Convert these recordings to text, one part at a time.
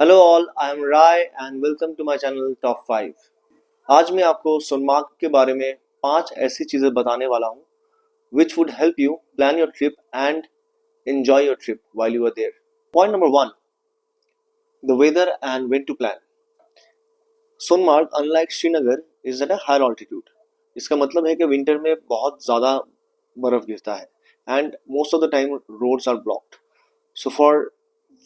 Hello all, I am Rai and welcome to my channel top 5। आज मैं आपको सोनमार्ग के बारे में 5 ऐसी चीज़ें बताने वाला हूँ which would help you plan your trip and enjoy your trip while you are there. Point number 1, the weather and when to plan. Sonmarg unlike Srinagar is at a higher altitude. इसका मतलब है कि विंटर में बहुत ज़्यादा बर्फ गिरता है and most of the time roads are blocked. So for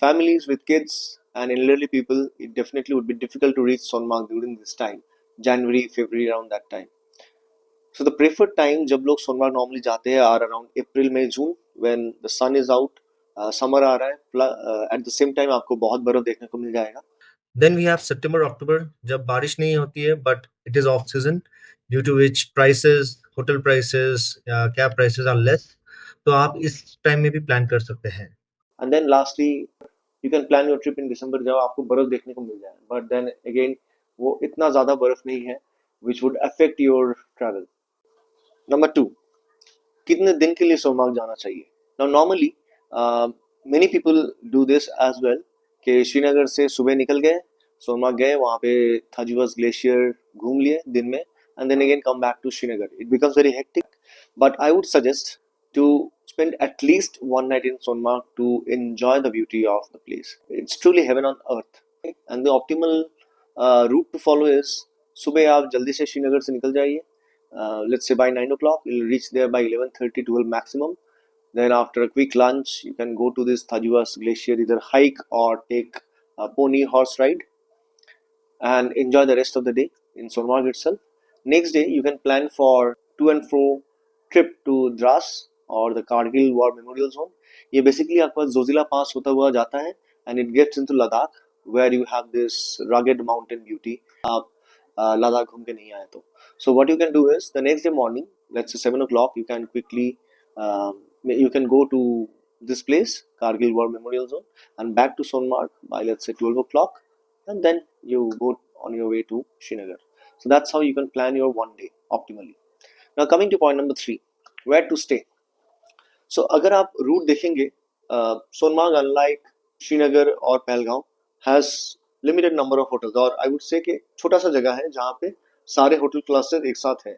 families with kids and elderly people, it definitely would be difficult to reach Sonmarg during this time, January, February, around that time. So the preferred time जब लोग Sonamarg normally जाते हैं are around April, May, June when the sun is out, summer आ रहा है, at the same time आपको बहुत बर्फ देखने को मिल जाएगा। Then we have September October जब बारिश नहीं होती है but it is off season due to which prices hotel prices या कैब प्राइसेस आर लेस। तो आप इस टाइम में भी प्लान कर सकते हैं। And then lastly you can plan your trip in December जब आपको बर्फ देखने को मिल जाए, बट देन अगेन वो इतना ज़्यादा बर्फ नहीं है which would affect your travel. Number 2, कितने दिन के लिए सोनमार्ग जाना चाहिए। Now normally many people do this as well कि श्रीनगर से सुबह निकल गए, सोनमार्ग गए, वहाँ पे थाजीवास ग्लेशियर घूम लिए दिन में and then again come back to Srinagar. It becomes very hectic, but I would suggest to spend at least one night in Sonmarg to enjoy the beauty of the place. It's truly heaven on earth. And the optimal route to follow is सुबह आप जल्दी से श्रीनगर से निकल जाइए। Let's say by 9 o'clock, you'll reach there by 11:30, 12 maximum. Then after a quick lunch, you can go to this Thajuas Glacier, either hike or take a pony horse ride and enjoy the rest of the day in Sonmarg itself. Next day, you can plan for to and fro trip to Dras or the Kargil War Memorial Zone. ये basically आपका जोजिला पास होता हुआ जाता है and it gets into Ladakh where you have this rugged mountain beauty. आप लद्दाख घूम के नहीं आए तो so what you can do is the next day morning, let's say 7 o'clock, you can quickly you can go to this place, Kargil War Memorial Zone, and back to Sonmarg by let's say 12 o'clock, and then you go on your way to Srinagar. So that's how you can plan your one day optimally. Now coming to point number 3, where to stay. So अगर आप root देखेंगे, Sonamarg unlike Srinagar और Pahalgam has limited number of hotels, और I would say कि छोटा सा जगह है जहाँ पे सारे होटल क्लस्टर एक साथ हैं।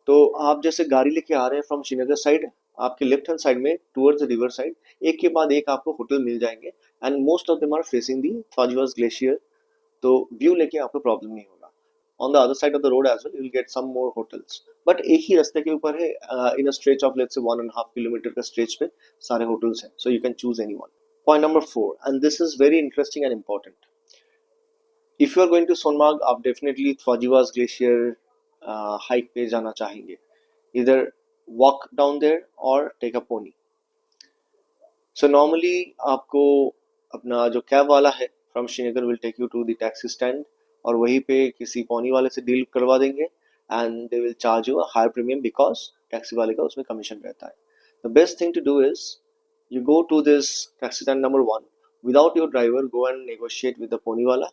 तो आप जैसे गाड़ी लेके आ रहे हैं फ्रॉम श्रीनगर साइड, आपके लेफ्ट हैंड साइड में टूवर्ड्स द रिवर साइड एक के बाद एक आपको होटल मिल जाएंगे and most of them are facing the Thajiwas glacier, तो व्यू लेके आपको प्रॉब्लम नहीं होगा। On the other side of the road as well you will get some more hotels, but एक ही रास्ते के ऊपर है, in a stretch of let's say 1.5 kilometre का स्ट्रेच पे सारे होटल्स हैं, so you can choose any one. Point number 4, and this is very interesting and important. If you are going to Sonmarg, आप डेफिनेटली थॉजिवास ग्लेशियर हाइक पे जाना चाहेंगे, इधर walk down there और take a pony. So normally आपको अपना जो cab वाला है from Srinagar will take you to the taxi stand और वहीं पे किसी पौनी वाले से डील करवा देंगे and they will charge you a higher premium because taxi वाले का उसमें कमीशन रहता है। The best thing to do is you go to this taxi stand number 1 without your driver, go and negotiate with the pony wala,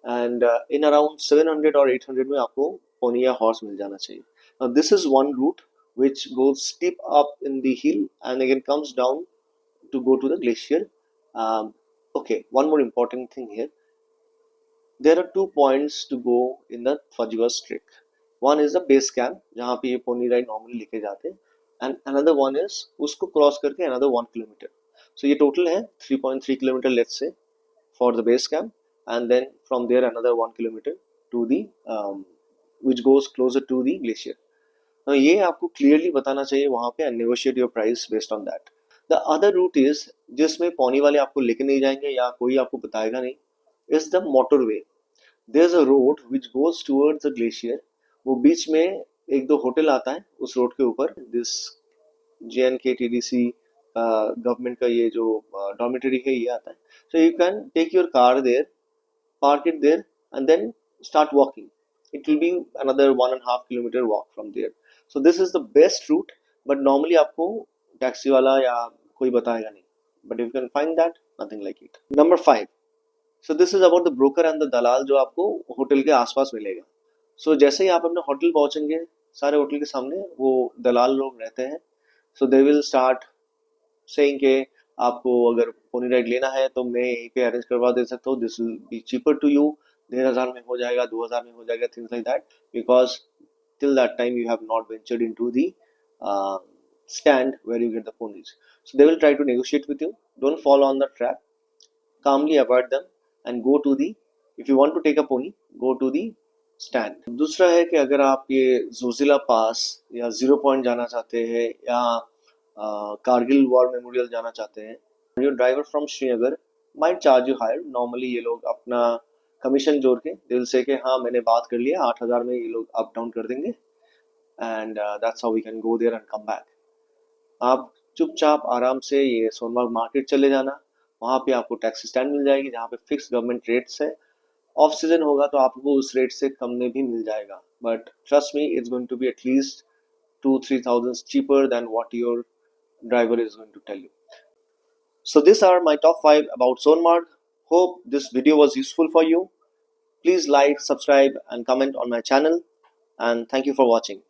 and in around 700 or 800 में आपको pony या horse मिल जाना चाहिए। Now this is one route which goes steep up in the hill and again comes down to go to the glacier. Okay, one more important thing here. There are 2 points to go in the Fajivas trek. One is the base camp जहाँ पे ये pony ride normally लेके जाते हैं, and another one is उसको cross करके another 1 kilometer. So ये total है 3.3 kilometer, let's say, for the base camp, and then from there another 1 kilometer to the which goes closer to the glacier. Now ये आपको clearly बताना चाहिए वहाँ पे and negotiate your price based on that. The other route is जिसमें पौनी वाले आपको लेके नहीं जाएंगे या कोई आपको बताएगा नहीं, is the motorway. There's a road which goes towards the glacier. वो बीच में एक दो होटल आता है उस रोड के ऊपर, दिस JNKTDC गवर्नमेंट का ये जो डॉर्मेटरी है ये आता है। So you can take your car there, park it there, and then start walking. It will be another 1.5 kilometer walk from there. So this is the best route, but normally आपको taxi वाला या कोई बताएगा नहीं, but if you can find that, nothing like it. Number 5, so this is about the broker and the dalal जो आपको hotel के आसपास मिलेगा। सो जैसे ही आप अपने होटल पहुंचेंगे, सारे होटल के सामने वो दलाल लोग रहते हैं। सो दे विल स्टार्ट सेइंग के आपको अगर पोनी राइड लेना है तो मैं यहीं पे अरेंज करवा दे सकता हूँ. This will be cheaper to you. 1,500 में हो जाएगा, 2,000 में हो जाएगा, things like that. Because till that time you have not ventured into the uh, stand where you get the ponies. So they will try to negotiate with you. Don't fall on the trap. Calmly avoid them and go to the, if you want to take a pony, go to the stand. दूसरा है कि अगर आप ये जोजिला पास या zero point जाना चाहते हैं या कारगिल वॉर मेमोरियल जाना चाहते हैं, your driver from Srinagar might charge you hire. Normally ये लोग अपना कमीशन जोड़ के दे विल से कि हाँ मैंने बात कर लिया, 8,000 में ये लोग अप डाउन कर देंगे. And that's how we can go there and come back. आप चुपचाप आराम से ये सोनमार्ग मार्केट चले जाना. वहाँ पे आपको टैक्सी स्टैंड मिल जाएगी जहाँ पे फिक्स गवर्नमेंट रेट्स है. ऑफ सीजन होगा तो आपको उस रेट से कम में भी मिल जाएगा. But trust me, it's going to be at least 2-3,000 cheaper than what your driver is going to tell you. So these are my top 5 about Sonmarg. Hope this video was useful for you. Please like, subscribe and comment on my channel, and thank you for watching.